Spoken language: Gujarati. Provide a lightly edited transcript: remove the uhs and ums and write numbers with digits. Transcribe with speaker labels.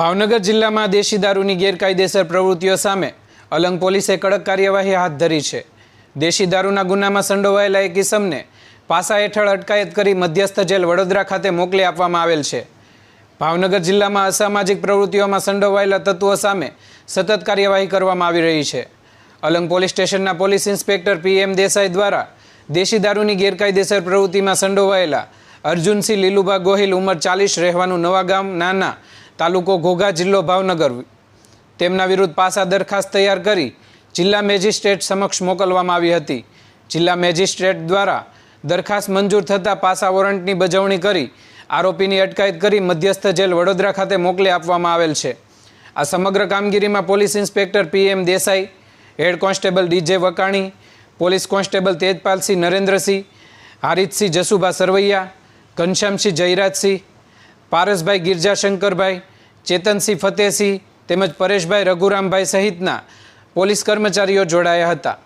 Speaker 1: ભાવનગર જિલ્લામાં દેશી દારૂની ગેરકાયદેસર પ્રવૃત્તિઓ સામે અલંગ પોલીસે કડક કાર્યવાહી હાથ ધરી છે। દેશી દારૂના ગુનામાં સંડોવાયેલા એક ઇસમને પાસા હેઠળ અટકાયત કરી મધ્યસ્થ જેલ વડોદરા ખાતે મોકલી આપવામાં આવેલ છે। ભાવનગર જિલ્લામાં અસામાજિક પ્રવૃત્તિઓમાં સંડોવાયેલા તત્વો સામે સતત કાર્યવાહી કરવામાં આવી રહી છે। અલંગ પોલીસ સ્ટેશનના પોલીસ ઇન્સ્પેક્ટર PM દેસાઈ દ્વારા દેશી દારૂની ગેરકાયદેસર પ્રવૃત્તિમાં સંડોવાયેલા અર્જુનસિંહ લીલુભા ગોહિલ ઉંમર 40 રહેવાનું નવા ગામ નાના તાલુકો ઘોઘા જિલ્લો ભાવનગર તેમના વિરુદ્ધ પાસા દરખાસ્ત તૈયાર કરી જિલ્લા મેજિસ્ટ્રેટ સમક્ષ મોકલવામાં આવી હતી। જિલ્લા મેજિસ્ટ્રેટ દ્વારા દરખાસ્ત મંજૂર થતાં પાસા વોરંટની બજવણી કરી આરોપીની અટકાયત કરી મધ્યસ્થ જેલ વડોદરા ખાતે મોકલી આપવામાં આવેલ છે। આ સમગ્ર કામગીરીમાં police inspector PM Desai, head constable DJ Vakani, police constable Tejpalsinh Narendrasinh, Haritsinh Jasubha Sarvaiya, Ghanshyamsinh Jayrajsinh, Parasbhai Girjashankarbhai, Chetansinh Fatehsinh તેમજ પરેશભાઈ રઘુરામભાઈ સહિતના પોલીસ કર્મચારીઓ જોડાયા હતા।